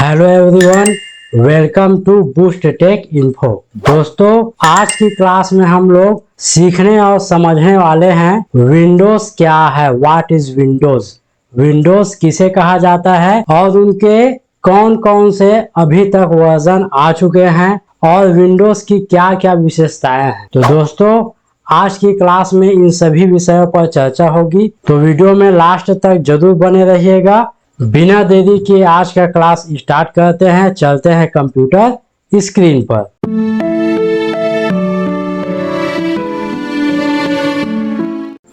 Hello everyone, welcome to boost tech info. दोस्तों, आज की क्लास में हम लोग सीखने और समझने वाले हैं विंडोज क्या है, व्हाट इज विंडोज, विंडोज किसे कहा जाता है और उनके कौन कौन से अभी तक वर्जन आ चुके हैं और विंडोज की क्या क्या विशेषताएं हैं। तो दोस्तों, आज की क्लास में इन सभी विषयों पर चर्चा होगी, तो वीडियो में लास्ट तक जरूर बने रहिएगा। बिना देरी किए आज का क्लास स्टार्ट करते हैं। चलते हैं कंप्यूटर स्क्रीन पर।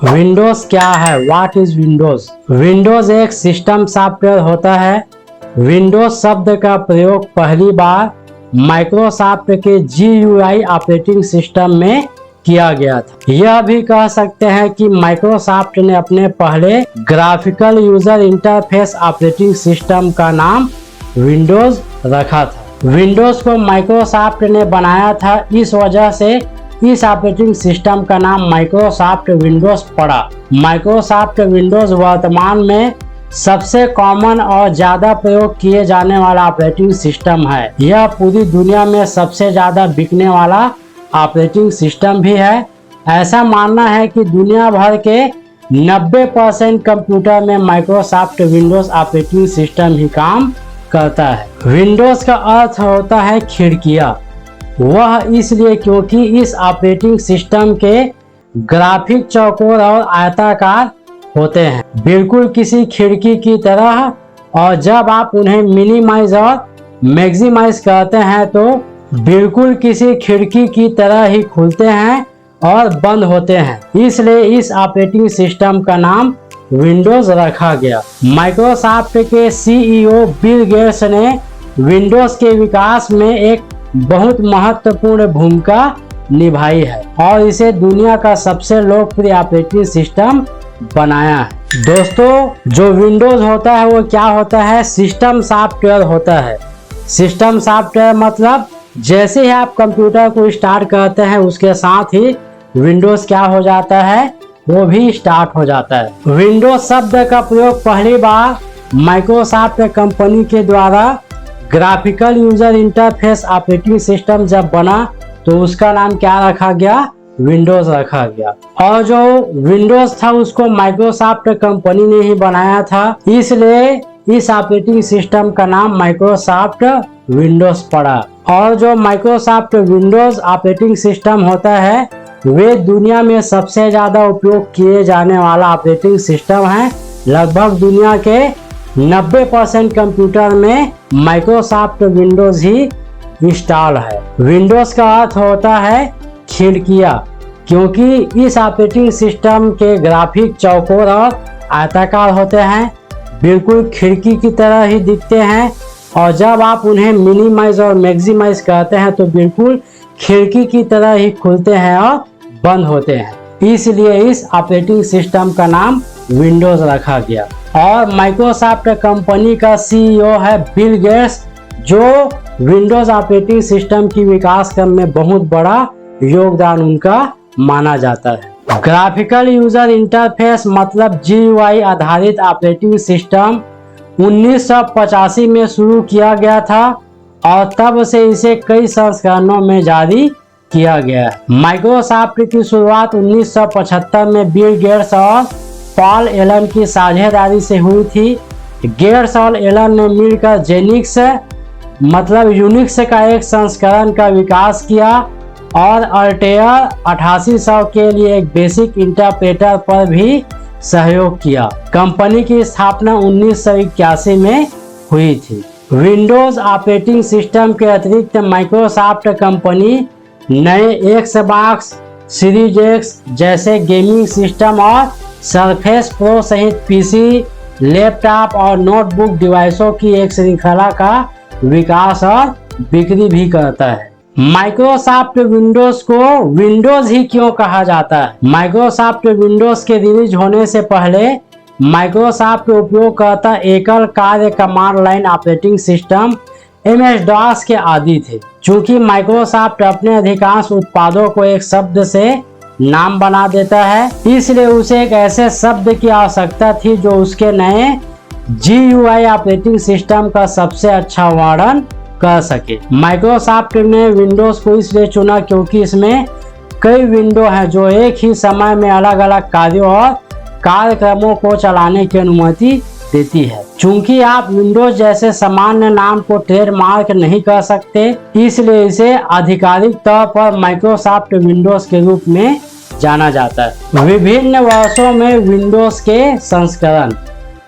विंडोज क्या है, व्हाट इज विंडोज। विंडोज एक सिस्टम सॉफ्टवेयर होता है। विंडोज शब्द का प्रयोग पहली बार माइक्रोसॉफ्ट के GUI ऑपरेटिंग सिस्टम में किया गया था। यह भी कह सकते हैं कि माइक्रोसॉफ्ट ने अपने पहले graphical user interface operating system का नाम विंडोज रखा था। विंडोज को माइक्रोसॉफ्ट ने बनाया था, इस वजह से इस ऑपरेटिंग सिस्टम का नाम माइक्रोसॉफ्ट विंडोज पड़ा। माइक्रोसॉफ्ट विंडोज वर्तमान में सबसे कॉमन और ज्यादा प्रयोग किए जाने वाला ऑपरेटिंग सिस्टम है। यह पूरी दुनिया में सबसे ज्यादा बिकने वाला ऑपरेटिंग सिस्टम भी है। ऐसा मानना है कि दुनिया भर के 90% कंप्यूटर में माइक्रोसॉफ्ट विंडोज ऑपरेटिंग सिस्टम ही काम करता है। विंडोज का अर्थ होता है खिड़कियां। वह इसलिए क्योंकि इस ऑपरेटिंग सिस्टम के ग्राफिक चौकोर और आयताकार होते हैं, बिल्कुल किसी खिड़की की तरह, और जब आप उन्हें मिनिमाइज और मैक्सिमाइज करते हैं तो बिल्कुल किसी खिड़की की तरह ही खुलते हैं और बंद होते हैं। इसलिए इस ऑपरेटिंग सिस्टम का नाम विंडोज रखा गया। माइक्रोसॉफ्ट के CEO बिल गेट्स ने विंडोज के विकास में एक बहुत महत्वपूर्ण भूमिका निभाई है और इसे दुनिया का सबसे लोकप्रिय ऑपरेटिंग सिस्टम बनाया है। दोस्तों, जो विंडोज होता है वो क्या होता है, सिस्टम सॉफ्टवेयर होता है। सिस्टम सॉफ्टवेयर मतलब जैसे ही आप कंप्यूटर को स्टार्ट करते हैं उसके साथ ही विंडोज क्या हो जाता है, वो भी स्टार्ट हो जाता है। विंडोज शब्द का प्रयोग पहली बार माइक्रोसॉफ्ट कंपनी के द्वारा graphical user interface operating system जब बना तो उसका नाम क्या रखा गया, विंडोज रखा गया। और जो विंडोज था उसको माइक्रोसॉफ्ट कंपनी ने ही बनाया था, इसलिए इस ऑपरेटिंग सिस्टम का नाम माइक्रोसॉफ्ट विंडोज पड़ा। और जो माइक्रोसॉफ्ट विंडोज ऑपरेटिंग सिस्टम होता है वे दुनिया में सबसे ज्यादा उपयोग किए जाने वाला ऑपरेटिंग सिस्टम है। लगभग दुनिया के 90% कंप्यूटर में माइक्रोसॉफ्ट विंडोज ही इंस्टॉल है। विंडोज का अर्थ होता है खिड़कियां, क्योंकि इस ऑपरेटिंग सिस्टम के ग्राफिक चौकोर और आयताकार होते हैं, बिल्कुल खिड़की की तरह ही दिखते हैं, और जब आप उन्हें मिनिमाइज और मैक्सिमाइज करते हैं तो बिल्कुल खिड़की की तरह ही खुलते हैं और बंद होते हैं। इसलिए इस ऑपरेटिंग सिस्टम का नाम विंडोज रखा गया। और माइक्रोसॉफ्ट कंपनी का CEO है बिल गेट्स, जो विंडोज ऑपरेटिंग सिस्टम की विकास क्रम में बहुत बड़ा योगदान उनका माना जाता है। ग्राफिकल यूजर इंटरफेस मतलब GUI आधारित ऑपरेटिंग सिस्टम 1985 में शुरू किया गया था और तब से इसे कई संस्करणों में जारी किया गया है। माइक्रोसॉफ्ट की शुरुआत 1975 में बिल गेट्स और पॉल एलन की साझेदारी से हुई थी। गेट्स और एलन ने मिलकर जेनिक्स मतलब यूनिक्स का एक संस्करण का विकास किया और अल्टेयर 8800 के लिए एक बेसिक इंटरप्रेटर पर भी सहयोग किया। कंपनी की स्थापना 1981 में हुई थी। विंडोज ऑपरेटिंग सिस्टम के अतिरिक्त माइक्रोसॉफ्ट कंपनी नए एक्सबॉक्स सीरीज X जैसे गेमिंग सिस्टम और सरफेस प्रो सहित PC, लैपटॉप और नोटबुक डिवाइसों की एक श्रृंखला का विकास और बिक्री भी करता है। माइक्रोसॉफ्ट विंडोज को विंडोज ही क्यों कहा जाता है? माइक्रोसॉफ्ट विंडोज के रिलीज होने से पहले माइक्रोसॉफ्ट उपयोगकर्ता एकल कार्य command line operating system MS-DOS के आदी थे। चूंकि माइक्रोसॉफ्ट अपने अधिकांश उत्पादों को एक शब्द से नाम बना देता है, इसलिए उसे एक ऐसे शब्द की आवश्यकता थी जो उसके नए GUI ऑपरेटिंग सिस्टम का सबसे अच्छा वर्णन कर सके। माइक्रोसॉफ्ट ने विंडोज को इसलिए चुना क्योंकि इसमें कई विंडो हैं जो एक ही समय में अलग अलग कार्यों और कार्यक्रमों को चलाने की अनुमति देती है। चूंकि आप विंडोज जैसे सामान्य नाम को ट्रेडमार्क नहीं कर सकते, इसलिए इसे आधिकारिक तौर पर माइक्रोसॉफ्ट विंडोज के रूप में जाना जाता है। विभिन्न वर्षों में विंडोज के संस्करण,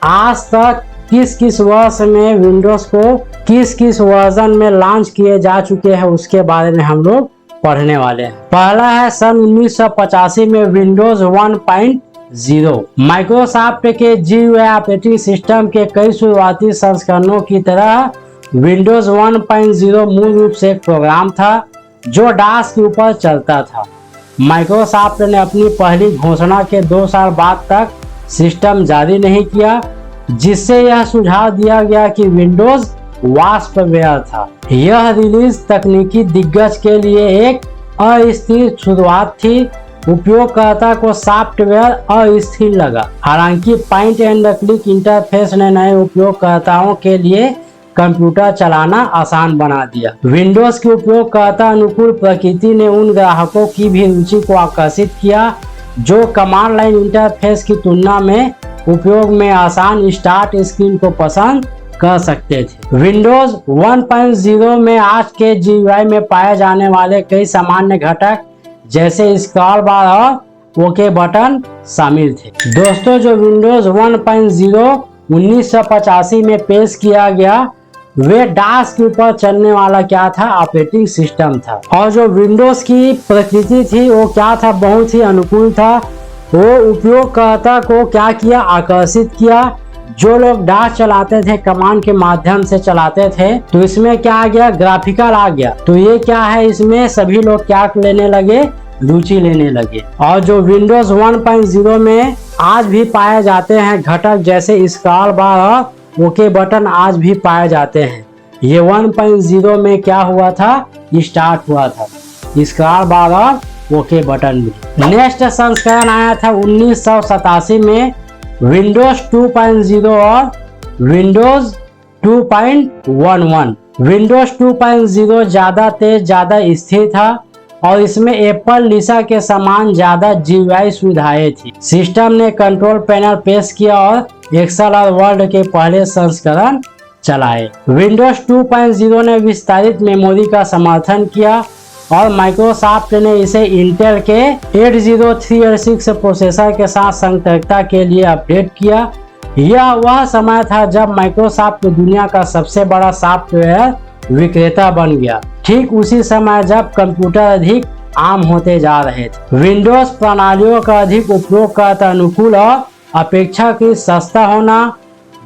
आज तक किस किस वर्ष में विंडोज को किस किस वर्जन में लॉन्च किए जा चुके हैं उसके बारे में हम लोग पढ़ने वाले हैं। पहला है सन 1985 में विंडोज 1.0। माइक्रोसॉफ्ट के GUI ऑपरेटिंग सिस्टम के कई शुरुआती संस्करणों की तरह विंडोज 1.0 मूल रूप से एक प्रोग्राम था जो DOS के ऊपर चलता था। माइक्रोसॉफ्ट ने अपनी पहली घोषणा के 2 साल बाद तक सिस्टम जारी नहीं किया, जिससे यह सुझाव दिया गया कि विंडोज वाष्पवेयर था। यह रिलीज तकनीकी दिग्गज के लिए एक अस्थिर शुरुआत थी। उपयोगकर्ता को सॉफ्टवेयर अस्थिर लगा। हालांकि पॉइंट एंड क्लिक इंटरफेस ने नए उपयोगकर्ताओं के लिए कंप्यूटर चलाना आसान बना दिया। विंडोज की उपयोगकर्ता अनुकूल प्रकृति ने उन ग्राहकों की भी रुचि को आकर्षित किया जो कमांड लाइन इंटरफेस की तुलना में उपयोग में आसान स्टार्ट स्क्रीन को पसंद कर सकते थे। विंडोज 1.0 में आज के GUI में पाए जाने वाले कई सामान्य घटक जैसे स्क्रॉल बार और ओके बटन शामिल थे। दोस्तों, जो विंडोज 1.0 1985 में पेश किया गया वे DOS के ऊपर चलने वाला क्या था, ऑपरेटिंग सिस्टम था। और जो विंडोज की प्रकृति थी वो क्या था, बहुत ही अनुकूल था। वो उपयोगकर्ता को क्या किया, आकर्षित किया। जो लोग DOS चलाते थे, कमांड के माध्यम से चलाते थे, तो इसमें क्या आ गया, ग्राफिकल आ गया। तो ये क्या है, इसमें सभी लोग क्या लेने लगे, रुचि लेने लगे। और जो विंडोज 1.0 में आज भी पाए जाते हैं घटक जैसे स्क्रॉल बार और ओके बटन आज भी पाए जाते हैं। ये 1.0 में क्या हुआ था, स्टार्ट हुआ था, स्क्रॉल बार और ओके बटन भी। नेक्स्ट संस्करण आया था 1987 में विंडोज 2.0 और विंडोज 2.11। विंडोज 2.0 ज्यादा तेज, ज्यादा स्थिर था और इसमें एप्पल लिसा के समान ज्यादा GUI सुविधाएं थी। सिस्टम ने कंट्रोल पैनल पेश किया और एक्सेल और वर्ड के पहले संस्करण चलाए। विंडोज 2.0 ने विस्तारित मेमोरी का समर्थन किया और माइक्रोसॉफ्ट ने इसे इंटेल के 80386 प्रोसेसर के साथ संगतता के लिए अपडेट किया। यह वह समय था जब माइक्रोसॉफ्ट दुनिया का सबसे बड़ा सॉफ्टवेयर विक्रेता बन गया। ठीक उसी समय जब कंप्यूटर अधिक आम होते जा रहे थे। विंडोज प्रणालियों का अधिक उपयोगकर्ता अनुकूल और अपेक्षाकृत सस्ता होना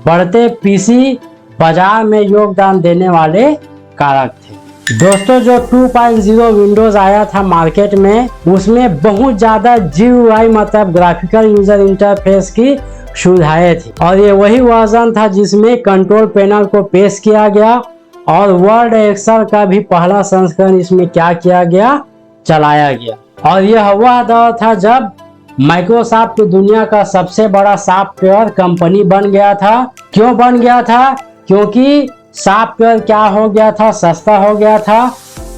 बढ़ते PC बाजार में योगदान देने वाले कारक थे। दोस्तों, जो 2.0 विंडोज आया था मार्केट में, उसमें बहुत ज्यादा GUI मतलब ग्राफिकल यूजर इंटरफेस की सुविधाएं थी और ये वही वर्जन था जिसमें कंट्रोल पैनल को पेश किया गया और वर्ड एक्सेल का भी पहला संस्करण इसमें क्या किया गया, चलाया गया। और यह वह दौर था जब माइक्रोसॉफ्ट दुनिया का सबसे बड़ा सॉफ्टवेयर कंपनी बन गया था। क्यों बन गया था? क्योंकि सॉफ्टवेयर क्या हो गया था, सस्ता हो गया था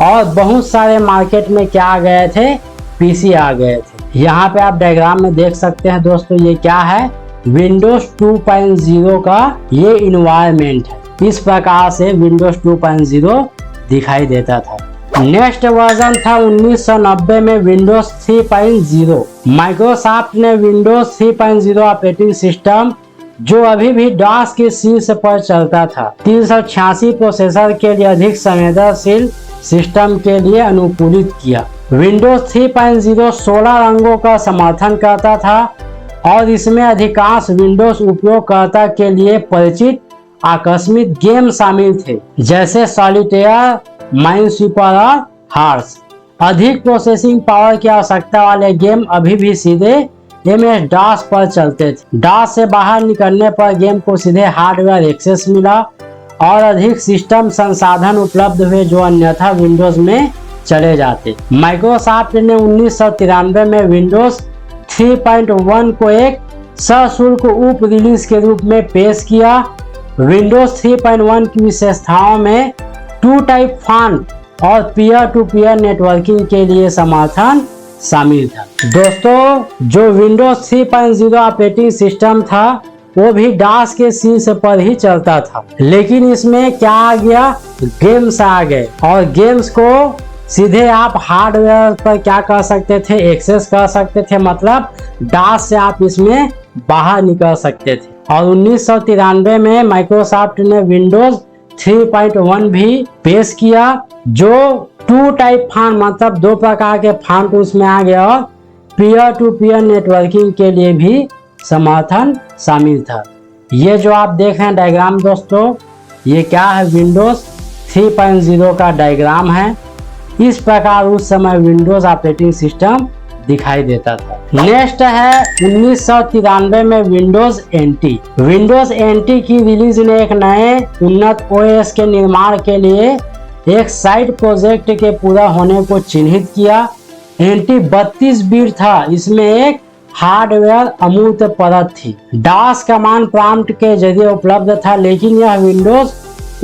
और बहुत सारे मार्केट में क्या आ गए थे, PC आ गए थे। यहाँ पे आप डायग्राम में देख सकते हैं दोस्तों, ये क्या है, विंडोज 2.0 का ये इन्वायरमेंट है। इस प्रकार से विंडोज 2.0 दिखाई देता था। नेक्स्ट वर्जन था 1990 में विंडोज 3.0। माइक्रोसॉफ्ट ने विंडोज 3.0 ऑपरेटिंग सिस्टम, जो अभी भी DOS के शीर्ष पर चलता था, 386 प्रोसेसर के लिए अधिक संवेदनशील सिस्टम के लिए अनुकूलित किया। विंडोज 3.0 16 रंगों का समर्थन करता था और इसमें अधिकांश विंडोज उपयोगकर्ता के लिए परिचित आकस्मिक गेम शामिल थे जैसे सॉलिटेयर, माइनस्वीपर और हार्स। अधिक प्रोसेसिंग पावर की आवश्यकता वाले गेम अभी भी सीधे MS-DOS पर चलते थे। DOS से बाहर निकलने पर गेम को सीधे हार्डवेयर एक्सेस मिला और अधिक सिस्टम संसाधन उपलब्ध हुए जो अन्यथा विंडोज में चले जाते। माइक्रोसॉफ्ट ने 1993 में विंडोज 3.1 को एक सशुल्क उप रिलीज के रूप में पेश किया विंडोज 3.1 की विशेषताओं में 2 टाइप फॉन्ट और पीयर टू पीयर नेटवर्किंग के लिए समर्थन शामिल था। दोस्तों जो विंडोज 3.0 ऑपरेटिंग सिस्टम था वो भी डास के शीर्ष पर ही चलता था, लेकिन इसमें क्या आ गया, गेम्स आ गए और गेम्स को सीधे आप हार्डवेयर पर क्या कर सकते थे, एक्सेस कर सकते थे, मतलब डास से आप इसमें बाहर निकल सकते थे। और 1993 में माइक्रोसॉफ्ट ने विंडोज 3.1 भी पेश किया जो 2 टाइप फॉन्ट मतलब 2 प्रकार के फॉन्ट उसमें आ गया और पीयर टू पीयर नेटवर्किंग के लिए भी समर्थन शामिल था। ये जो आप देख रहे हैं डायग्राम दोस्तों, ये क्या है, विंडोज 3.0 का डायग्राम है। इस प्रकार उस समय विंडोज ऑपरेटिंग सिस्टम दिखाई देता था। नेक्स्ट है 1993 में विंडोज एनटी। विंडोज एनटी की रिलीज ने एक नए उन्नत ओएस के निर्माण के लिए एक साइड प्रोजेक्ट के पूरा होने को चिन्हित किया। एनटी 32 बिट था, इसमें एक हार्डवेयर अमूर्त परत थी। डास कमांड प्रॉम्प्ट के जरिए उपलब्ध था, लेकिन यह विंडोज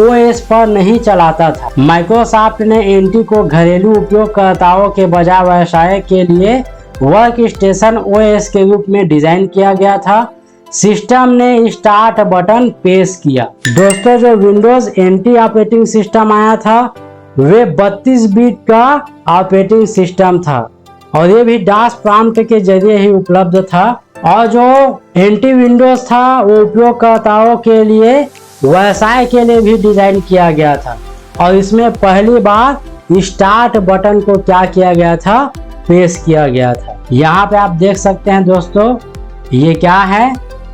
ओएस पर नहीं चलाता था। माइक्रोसॉफ्ट ने एनटी को घरेलू उपयोगकर्ताओं के बजाय व्यवसाय के लिए वर्क स्टेशन ओएस के रूप में डिजाइन किया गया था। सिस्टम ने स्टार्ट बटन पेश किया। दोस्तों जो विंडोज एनटी ऑपरेटिंग सिस्टम आया था वे 32 बिट का ऑपरेटिंग सिस्टम था और ये भी डास प्रॉम्प्ट के जरिए ही उपलब्ध था। और जो एंटी विंडोज था वो उपयोगकर्ताओं के लिए व्यवसाय के लिए भी डिजाइन किया गया था और इसमें पहली बार स्टार्ट बटन को क्या किया गया था, पेश किया गया था। यहाँ पे आप देख सकते हैं दोस्तों, ये क्या है,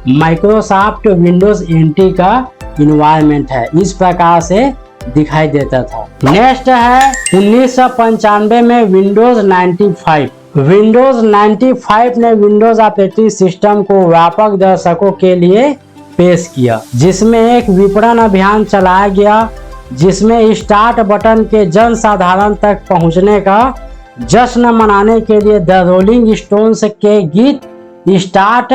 माइक्रोसॉफ्ट विंडोज एनटी का इन्वायरमेंट है, इस प्रकार से दिखाई देता था। नेक्स्ट है 1995 में विंडोज 95। विंडोज 95 ने विंडोज ऑपरेटिंग सिस्टम को व्यापक दर्शकों के लिए पेश किया, जिसमें एक विपणन अभियान चलाया गया जिसमें स्टार्ट बटन के जन साधारण तक पहुंचने का जश्न मनाने के लिए द रोलिंग स्टोन्स के गीत स्टार्ट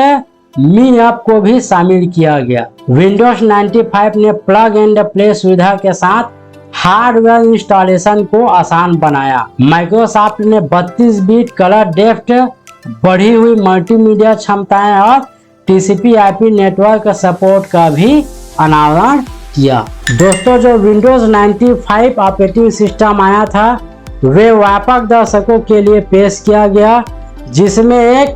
मी अप को भी शामिल किया गया। विंडोज 95 ने प्लग एंड प्ले सुविधा के साथ हार्डवेयर इंस्टॉलेशन को आसान बनाया। माइक्रोसॉफ्ट ने 32 बिट कलर डेप्थ, बढ़ी हुई मल्टीमीडिया क्षमताएं और TCP/IP नेटवर्क सपोर्ट का भी अनावरण किया। दोस्तों जो विंडोज 95 ऑपरेटिंग सिस्टम आया था वे व्यापक दर्शकों के लिए पेश किया गया, जिसमें एक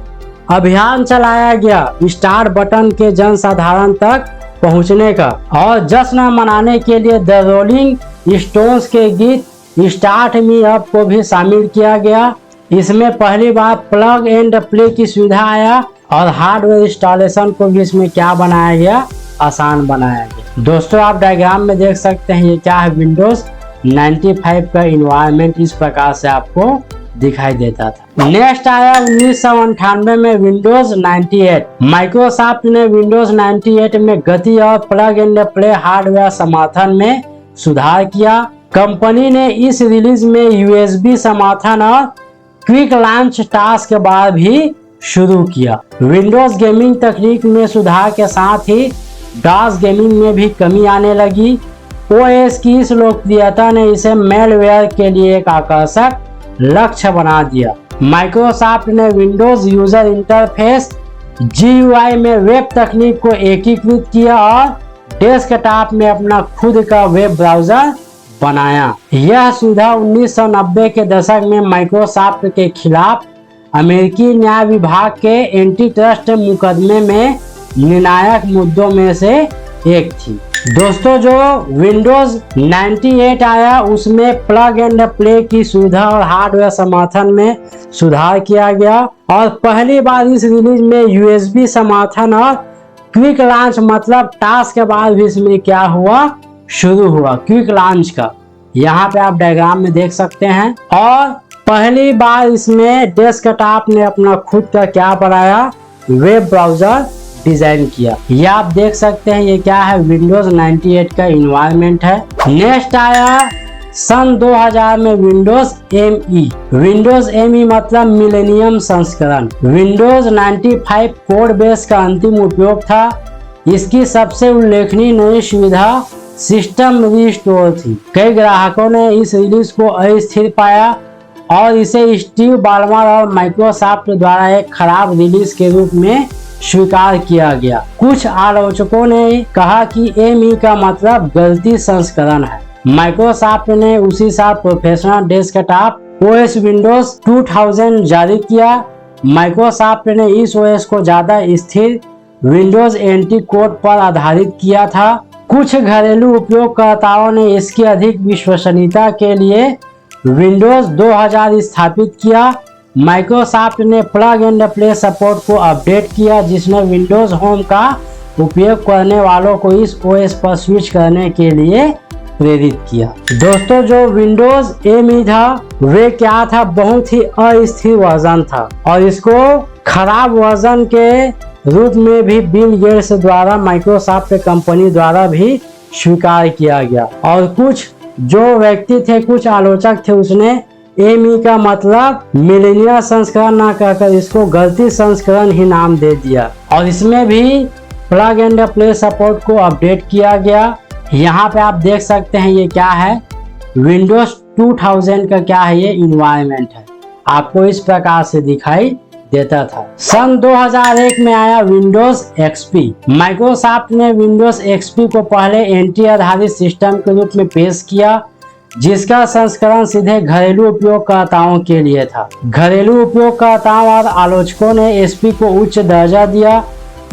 अभियान चलाया गया स्टार्ट बटन के जनसाधारण तक पहुंचने का और जश्न मनाने के लिए द रोलिंग स्टोन्स के गीत स्टार्ट मी अप को भी शामिल किया गया। इसमें पहली बार प्लग एंड प्ले की सुविधा आया और हार्डवेयर इंस्टॉलेशन को भी इसमें क्या बनाया गया, आसान बनाया गया। दोस्तों आप डायग्राम में देख सकते हैं ये क्या है, विंडोज 95 का इन्वायरमेंट इस प्रकार से आपको दिखाई देता था। नेक्स्ट आया 1998 में विंडोज 98। माइक्रोसॉफ्ट ने विंडोज 98 में गति और प्लग एंड प्ले हार्डवेयर समर्थन में सुधार किया। कंपनी ने इस रिलीज में USB समर्थन और क्विक लॉन्च टास्क बार भी शुरू किया। विंडोज गेमिंग तकनीक में सुधार के साथ ही डास गेमिंग में भी कमी आने लगी। OS की इस लोकप्रियता ने इसे मेलवेयर के लिए एक आकर्षक लक्ष्य बना दिया। माइक्रोसॉफ्ट ने विंडोज यूजर इंटरफेस GUI में वेब तकनीक को एकीकृत किया और डेस्कटॉप में अपना खुद का वेब ब्राउजर बनाया। यह सुविधा 1990 के दशक में माइक्रोसॉफ्ट के खिलाफ अमेरिकी न्याय विभाग के एंटी ट्रस्ट मुकदमे में निर्णायक मुद्दों में से एक थी। दोस्तों जो विंडोज 98 आया उसमें प्लग एंड प्ले की सुविधा और हार्डवेयर समर्थन में सुधार किया गया और पहली बार इस रिलीज में USB समर्थन और क्विक लॉन्च मतलब टास्क के बाद भी इसमें क्या हुआ, शुरू हुआ क्विक लॉन्च का। यहाँ पे आप डायग्राम में देख सकते हैं। और पहली बार इसमें डेस्कटॉप ने अपना खुद का क्या बनाया, वेब ब्राउजर डिजाइन किया। ये आप देख सकते हैं ये क्या है, विंडोज 98 का इन्वायरमेंट है। नेक्स्ट आया सन 2000 में विंडोज ME। विंडोज ME मतलब मिलेनियम संस्करण। विंडोज 95 कोड बेस का अंतिम उपयोग था। इसकी सबसे उल्लेखनीय नई सुविधा सिस्टम रिस्टोर थी। कई ग्राहकों ने इस रिलीज को अस्थिर पाया और इसे स्टीव बाल्मर और माइक्रोसॉफ्ट द्वारा एक खराब रिलीज के रूप में स्वीकार किया गया। कुछ आलोचकों ने कहा कि ME का मतलब गलती संस्करण है। माइक्रोसॉफ्ट ने उसी साल प्रोफेशनल डेस्कटॉप OS विंडोज 2000 जारी किया। माइक्रोसॉफ्ट ने इस OS को ज्यादा स्थिर विंडोज NT कोड पर आधारित किया था। कुछ घरेलू उपयोगकर्ताओं ने इसकी अधिक विश्वसनीयता के लिए विंडोज 2000 स्थापित किया। माइक्रोसॉफ्ट ने प्लग एंड प्ले सपोर्ट को अपडेट किया, जिसने विंडोज होम का उपयोग करने वालों को इस OS पर स्विच करने के लिए प्रेरित किया। दोस्तों, जो विंडोज ME था वे क्या था, बहुत ही अस्थिर वर्जन था और इसको खराब वर्जन के रूप में भी बिल गेट्स द्वारा माइक्रोसॉफ्ट कंपनी द्वारा भी स्वीकार किया गया। और कुछ जो व्यक्ति थे, कुछ आलोचक थे, उसने ME का मतलब मिलेनियल संस्करण ना कहकर इसको गलती संस्करण ही नाम दे दिया। और इसमें भी प्लग एंड प्ले सपोर्ट को अपडेट किया गया। यहाँ पे आप देख सकते हैं ये क्या है, विंडोज 2000 का क्या है, ये इन्वायरमेंट है, आपको इस प्रकार से दिखाई देता था। सन 2001 में आया विंडोज XP। माइक्रोसॉफ्ट ने विंडोज XP को पहले NT आधारित सिस्टम के रूप में पेश किया, जिसका संस्करण सीधे घरेलू उपयोगकर्ताओं के लिए था। घरेलू उपयोगकर्ताओं और आलोचकों ने XP को उच्च दर्जा दिया।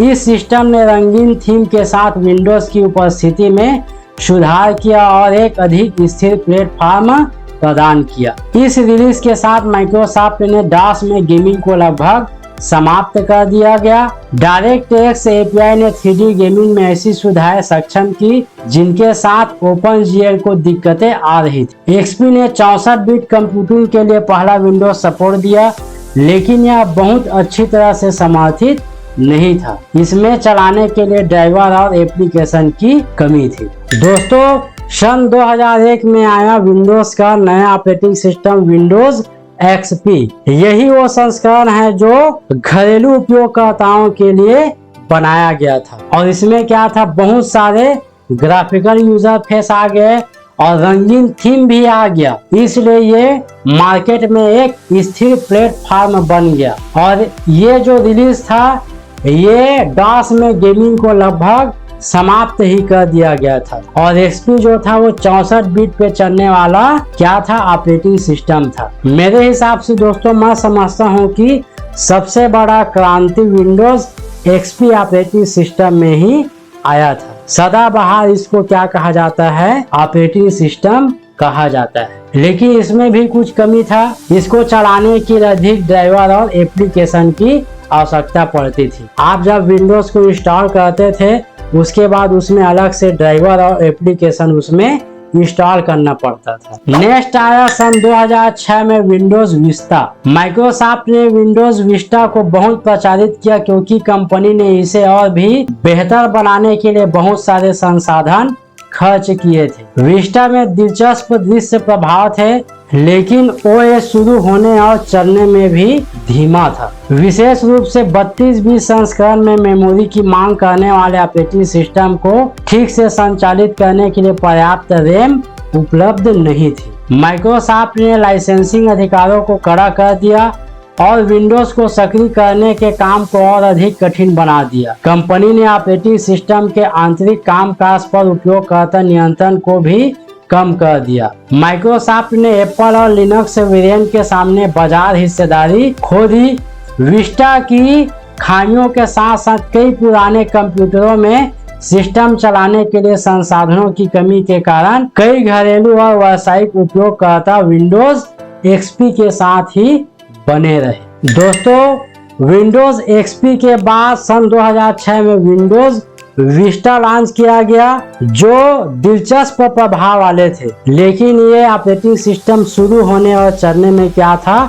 इस सिस्टम ने रंगीन थीम के साथ विंडोज की उपस्थिति में सुधार किया और एक अधिक स्थिर प्लेटफॉर्म प्रदान किया। इस रिलीज के साथ माइक्रोसॉफ्ट ने DOS में गेमिंग को लगभग समाप्त कर दिया गया। डायरेक्टएक्स API ने 3D गेमिंग में ऐसी सुविधाएं सक्षम की जिनके साथ OpenGL को दिक्कतें आ रही थी। XP ने 64 बिट कंप्यूटिंग के लिए पहला विंडोज सपोर्ट दिया, लेकिन यह बहुत अच्छी तरह से समर्थित नहीं था। इसमें चलाने के लिए ड्राइवर और एप्लीकेशन की कमी थी। दोस्तों, सन 2001 में आया विंडोज का नया ऑपरेटिंग सिस्टम विंडोज XP। यही वो संस्करण है जो घरेलू उपयोगकर्ताओं के लिए बनाया गया था और इसमें क्या था, बहुत सारे ग्राफिकल यूजर फेस आ गए और रंगीन थीम भी आ गया। इसलिए ये मार्केट में एक स्थिर प्लेटफॉर्म बन गया और ये जो रिलीज था ये DOS में गेमिंग को लगभग समाप्त ही कर दिया गया था। और XP जो था वो 64 बिट पे चलने वाला क्या था, ऑपरेटिंग सिस्टम था। मेरे हिसाब से दोस्तों मैं समझता हूँ कि सबसे बड़ा क्रांति विंडोज XP ऑपरेटिंग सिस्टम में ही आया था। सदाबहार इसको क्या कहा जाता है, ऑपरेटिंग सिस्टम कहा जाता है। लेकिन इसमें भी कुछ कमी था, इसको चलाने के लिए अधिक ड्राइवर और एप्लीकेशन की आवश्यकता पड़ती थी। आप जब विंडोज को इंस्टॉल करते थे उसके बाद उसमें अलग से ड्राइवर और एप्लीकेशन उसमें इंस्टॉल करना पड़ता था। नेक्स्ट आया सन 2006 में विंडोज विस्टा। माइक्रोसॉफ्ट ने विंडोज विस्टा को बहुत प्रचारित किया क्योंकि कंपनी ने इसे और भी बेहतर बनाने के लिए बहुत सारे संसाधन खर्च किए थे। विस्टा में दिलचस्प दृश्य प्रभाव थे, लेकिन OS शुरू होने और चलने में भी धीमा था। विशेष रूप से 32 बिट संस्करण में मेमोरी की मांग करने वाले ऑपरेटिंग सिस्टम को ठीक से संचालित करने के लिए पर्याप्त रैम उपलब्ध नहीं थी। माइक्रोसॉफ्ट ने लाइसेंसिंग अधिकारों को कड़ा कर दिया और विंडोज को सक्रिय करने के काम को और अधिक कठिन बना दिया। कंपनी ने ऑपरेटिंग सिस्टम के आंतरिक कामकाज पर उपयोगकर्ता नियंत्रण को भी कम कर दिया। माइक्रोसॉफ्ट ने एप्पल और लिनक्स वेरिएंट के सामने बाजार हिस्सेदारी खो दी। विस्टा की खामियों के साथ साथ कई पुराने कंप्यूटरों में सिस्टम चलाने के लिए संसाधनों की कमी के कारण कई घरेलू और व्यावसायिक उपयोगकर्ता विंडोज XP के साथ ही बने रहे। दोस्तों, विंडोज XP के बाद सन 2006 में विंडोज विस्टा लॉन्च किया गया, जो दिलचस्प प्रभाव वाले थे, लेकिन ये ऑपरेटिंग सिस्टम शुरू होने और चलने में क्या था,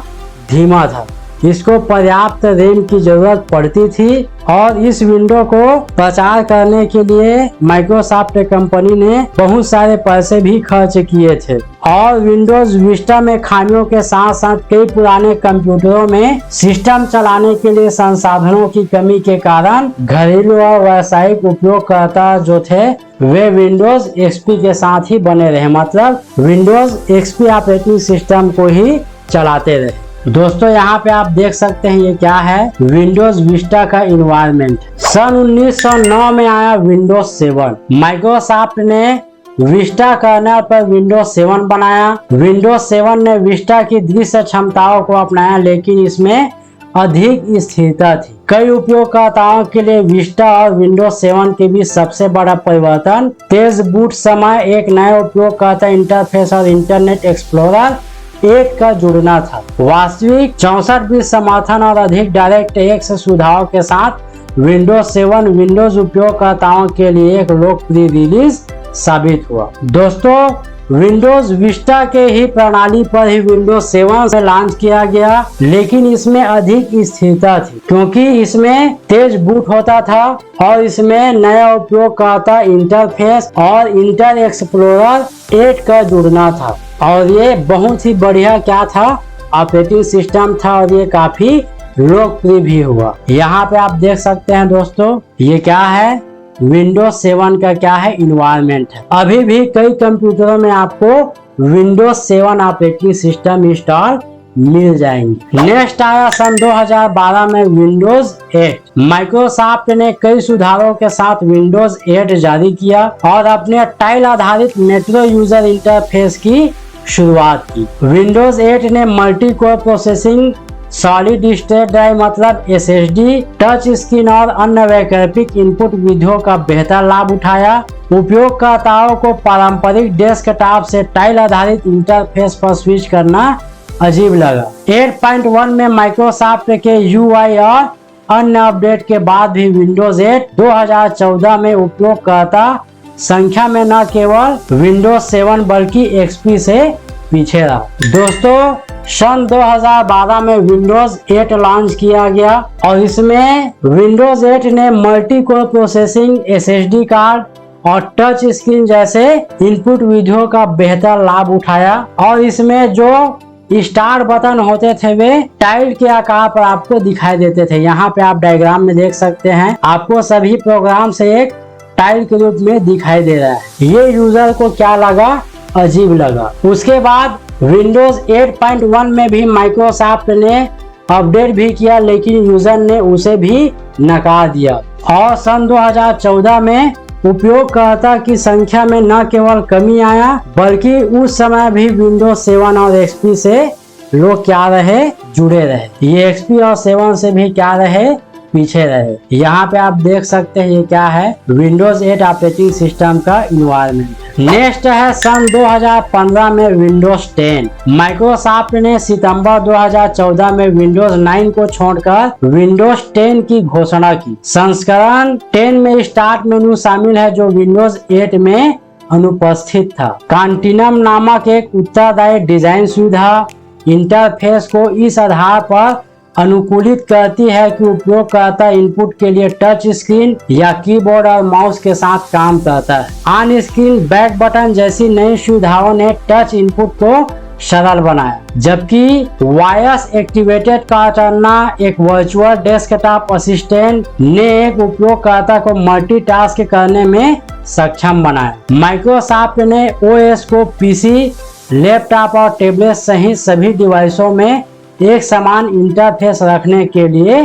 धीमा था। इसको पर्याप्त रैम की जरूरत पड़ती थी और इस विंडो को प्रचार करने के लिए माइक्रोसॉफ्ट कंपनी ने बहुत सारे पैसे भी खर्च किए थे। और विंडोज विस्टा में खामियों के साथ साथ कई पुराने कंप्यूटरों में सिस्टम चलाने के लिए संसाधनों की कमी के कारण घरेलू और व्यावसायिक उपयोगकर्ता जो थे वे विंडोज एक्सपी के साथ ही बने रहे, मतलब विंडोज एक्सपी ऑपरेटिंग सिस्टम को ही चलाते रहे। दोस्तों यहाँ पे आप देख सकते हैं ये क्या है, विंडोज विस्टा का इन्वायरमेंट। सन 1909 में आया विंडोज 7। माइक्रोसॉफ्ट ने विस्टा कर्नल पर विंडोज 7 बनाया। विंडोज 7 ने विस्टा की दृश्य क्षमताओं को अपनाया, लेकिन इसमें अधिक स्थिरता थी। कई उपयोगकर्ताओं के लिए विस्टा और विंडोज 7 के बीच सबसे बड़ा परिवर्तन तेज बूट समय, एक नए उपयोगकर्ता इंटरफेस और इंटरनेट एक्सप्लोरर 1 का जुड़ना था। वास्तविक 64 बिट समर्थन और अधिक डायरेक्ट एक्स सुविधाओं के साथ विंडोज 7 विंडोज उपयोगकर्ताओं के लिए एक लोकप्रिय रिलीज साबित हुआ। दोस्तों विंडोज विस्टा के ही प्रणाली पर ही विंडोज 7 से लॉन्च किया गया, लेकिन इसमें अधिक स्थिरता थी क्योंकि इसमें तेज बूट होता था और इसमें नया उपयोगकर्ता इंटरफेस और इंटर एक्सप्लोरर 8 का जुड़ना था। और ये बहुत ही बढ़िया क्या था, ऑपरेटिंग सिस्टम था और ये काफी लोकप्रिय भी हुआ। यहाँ पे आप देख सकते हैं दोस्तों ये क्या है, विंडोज 7 का क्या है, इन्वायरमेंट है। अभी भी कई कंप्यूटरों में आपको विंडोज 7 ऑपरेटिंग सिस्टम इंस्टॉल मिल जाएंगे। नेक्स्ट आया सन 2012 में विंडोज 8। माइक्रोसॉफ्ट ने कई सुधारों के साथ विंडोज 8 जारी किया और अपने टाइल आधारित मेट्रो यूजर इंटरफेस की शुरुआत की। विंडोज 8 ने multi core processing, solid state drive मतलब SSD, टच स्क्रीन और अन्य वैकल्पिक इनपुट विधियों का बेहतर लाभ उठाया। उपयोगकर्ताओं को पारंपरिक डेस्कटॉप से टाइल आधारित इंटरफेस पर स्विच करना अजीब लगा। 8.1 में माइक्रोसॉफ्ट के UI और अन्य अपडेट के बाद भी विंडोज 8 2014 में उपयोगकर्ता संख्या में न केवल विंडोज 7 बल्कि XP से पीछे रहा। दोस्तों सन 2012 में विंडोज 8 लॉन्च किया गया और इसमें विंडोज 8 ने multi core processing, SSD card और टच स्क्रीन जैसे इनपुट विधियों का बेहतर लाभ उठाया। और इसमें जो स्टार्ट बटन होते थे वे टाइल के आकार पर आपको दिखाई देते थे। यहाँ पे आप डायग्राम में देख सकते हैं, आपको सभी प्रोग्राम से एक टाइल के रूप में दिखाई दे रहा है। ये यूजर को क्या लगा, अजीब लगा। उसके बाद विंडोज 8.1 में भी माइक्रोसॉफ्ट ने अपडेट भी किया, लेकिन यूजर ने उसे भी नकार दिया। और सन 2014 में उपयोगकर्ता की संख्या में न केवल कमी आया बल्कि उस समय भी विंडोज 7 और XP से लोग क्या रहे, जुड़े रहे। ये XP और 7 से भी क्या रहे, पीछे रहे। यहाँ पे आप देख सकते हैं ये क्या है, विंडोज 8 ऑपरेटिंग सिस्टम का इन्वायरमेंट। नेक्स्ट है सन 2015 में विंडोज 10। माइक्रोसॉफ्ट ने सितंबर 2014 में विंडोज 9 को छोड़कर विंडोज 10 की घोषणा की। संस्करण 10 में स्टार्ट मेनू शामिल है जो विंडोज 8 में अनुपस्थित था। कॉन्टिनम नामक एक उत्तरदायी डिजाइन सुविधा इंटरफेस को इस आधार पर अनुकूलित करती है कि उपयोगकर्ता इनपुट के लिए टच स्क्रीन या कीबोर्ड और माउस के साथ काम करता है। ऑन स्क्रीन बैक बटन जैसी नई सुविधाओं ने टच इनपुट को सरल बनाया, जबकि वॉइस एक्टिवेटेड करना एक वर्चुअल डेस्कटॉप असिस्टेंट ने एक उपयोगकर्ता को मल्टीटास्क करने में सक्षम बनाया। माइक्रोसॉफ्ट ने OS को PC, लैपटॉप और टैबलेट सहित सभी डिवाइसों में एक समान इंटरफेस रखने के लिए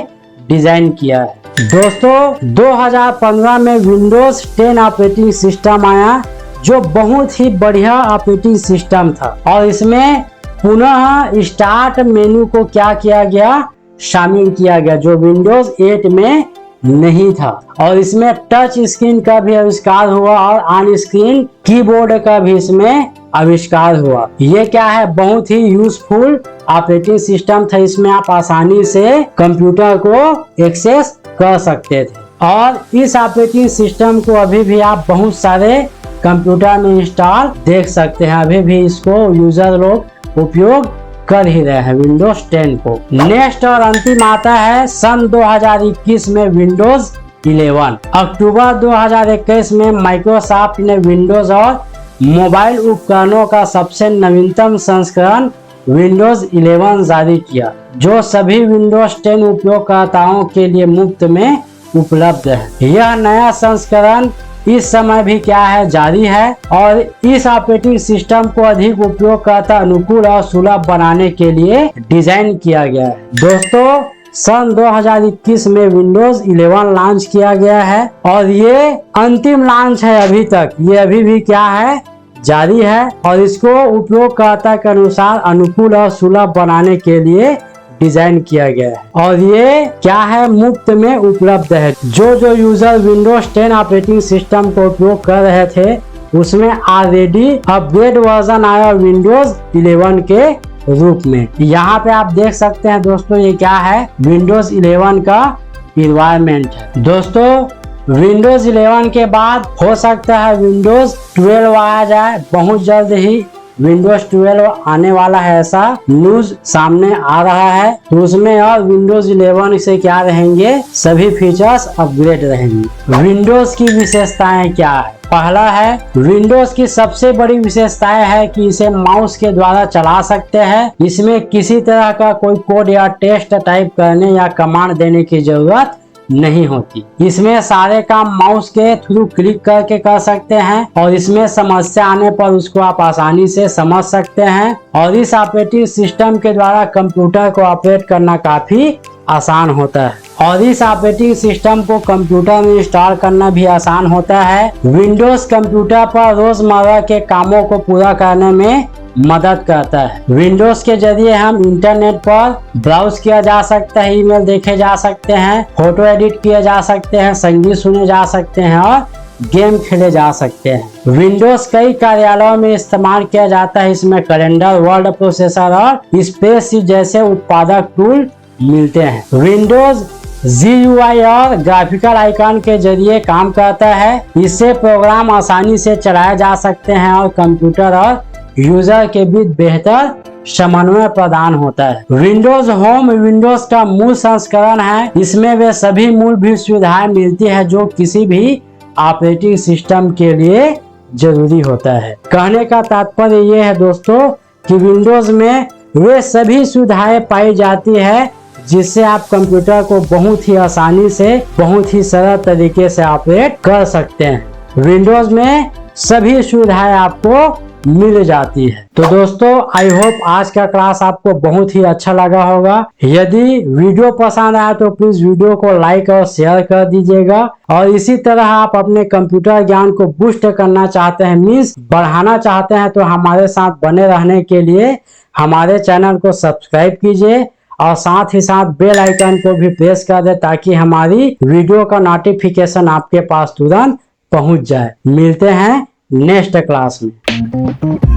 डिजाइन किया है। दोस्तों 2015 में विंडोज 10 ऑपरेटिंग सिस्टम आया जो बहुत ही बढ़िया ऑपरेटिंग सिस्टम था और इसमें पुनः स्टार्ट मेनू को क्या किया गया, शामिल किया गया, जो विंडोज 8 में नहीं था। और इसमें टच स्क्रीन का भी आविष्कार हुआ और ऑन स्क्रीन कीबोर्ड का भी इसमें आविष्कार हुआ। ये क्या है, बहुत ही यूजफुल ऑपरेटिंग सिस्टम था। इसमें आप आसानी से कंप्यूटर को एक्सेस कर सकते थे और इस ऑपरेटिंग सिस्टम को अभी भी आप बहुत सारे कंप्यूटर में इंस्टॉल देख सकते हैं। अभी भी इसको यूजर लोग उपयोग कर ही रहे हैं विंडोज 10 को। नेक्स्ट और अंतिम आता है सन 2021 में विंडोज 11। अक्टूबर 2021 में माइक्रोसॉफ्ट ने विंडोज और मोबाइल उपकरणों का सबसे नवीनतम संस्करण विंडोज 11 जारी किया, जो सभी विंडोज 10 उपयोगकर्ताओं के लिए मुफ्त में उपलब्ध है। यह नया संस्करण इस समय भी क्या है, जारी है और इस ऑपरेटिंग सिस्टम को अधिक उपयोगकर्ता अनुकूल और सुलभ बनाने के लिए डिजाइन किया गया है। दोस्तों, सन 2021 में विंडोज 11 लॉन्च किया गया है और ये अंतिम लॉन्च है अभी तक। ये अभी भी क्या है, जारी है और इसको उपयोगकर्ता के अनुसार अनुकूल और सुलभ बनाने के लिए डिजाइन किया गया है और ये क्या है, मुफ्त में उपलब्ध है। जो यूजर विंडोज 10 ऑपरेटिंग सिस्टम को उपयोग कर रहे थे उसमें ऑलरेडी अपग्रेड वर्जन आया विंडोज 11 के रूप में। यहाँ पे आप देख सकते हैं दोस्तों, ये क्या है, विंडोज 11 का इन्वायरमेंट है। दोस्तों, विंडोज 11 के बाद हो सकता है विंडोज 12 आ जाए। बहुत जल्द ही विंडोज 12 आने वाला है, ऐसा न्यूज सामने आ रहा है। तो उसमें और विंडोज 11 से क्या रहेंगे, सभी फीचर्स अपग्रेड रहेंगे। विंडोज की विशेषताएं क्या है? पहला है, विंडोज की सबसे बड़ी विशेषताएं है कि इसे माउस के द्वारा चला सकते हैं। इसमें किसी तरह का कोई कोड या टेक्स्ट टाइप करने या कमांड देने की जरूरत नहीं होती। इसमें सारे काम माउस के थ्रू क्लिक करके कर सकते हैं और इसमें समस्या आने पर उसको आप आसानी से समझ सकते हैं। और इस ऑपरेटिंग सिस्टम के द्वारा कंप्यूटर को ऑपरेट करना काफी आसान होता है और इस ऑपरेटिंग सिस्टम को कंप्यूटर में इंस्टॉल करना भी आसान होता है। विंडोज कंप्यूटर पर रोजमर्रा के कामों को पूरा करने में मदद करता है। विंडोज के जरिए हम इंटरनेट पर ब्राउज किया जा सकता है, ईमेल देखे जा सकते हैं, फोटो एडिट किए जा सकते हैं, संगीत सुने जा सकते हैं और गेम खेले जा सकते हैं। विंडोज कई कार्यालयों में इस्तेमाल किया जाता है। इसमें कैलेंडर, वर्ड प्रोसेसर और स्प्रेडशीट जैसे उत्पादक टूल मिलते हैं। विंडोज GUI और ग्राफिकल आइकन के जरिए काम करता है। इससे प्रोग्राम आसानी से चलाए जा सकते हैं और कंप्यूटर और यूजर के बीच बेहतर समन्वय प्रदान होता है। विंडोज होम विंडोज का मूल संस्करण है। इसमें वे सभी मूलभूत सुविधाएं मिलती है जो किसी भी ऑपरेटिंग सिस्टम के लिए जरूरी होता है। कहने का तात्पर्य ये है दोस्तों कि विंडोज में वे सभी सुविधाएं पाई जाती है जिससे आप कंप्यूटर को बहुत ही आसानी से, बहुत ही सरल तरीके से ऑपरेट कर सकते हैं। विंडोज में सभी सुविधाएं आपको मिल जाती है। तो दोस्तों, आई होप आज का क्लास आपको बहुत ही अच्छा लगा होगा। यदि वीडियो पसंद आया तो प्लीज वीडियो को लाइक और शेयर कर दीजिएगा और इसी तरह आप अपने कंप्यूटर ज्ञान को बूस्ट करना चाहते हैं, मीन्स बढ़ाना चाहते हैं, तो हमारे साथ बने रहने के लिए हमारे चैनल को सब्सक्राइब कीजिए और साथ ही साथ बेल आइकन को भी प्रेस कर दे ताकि हमारी वीडियो का नोटिफिकेशन आपके पास तुरंत पहुंच जाए। मिलते हैं नेक्स्ट क्लास में।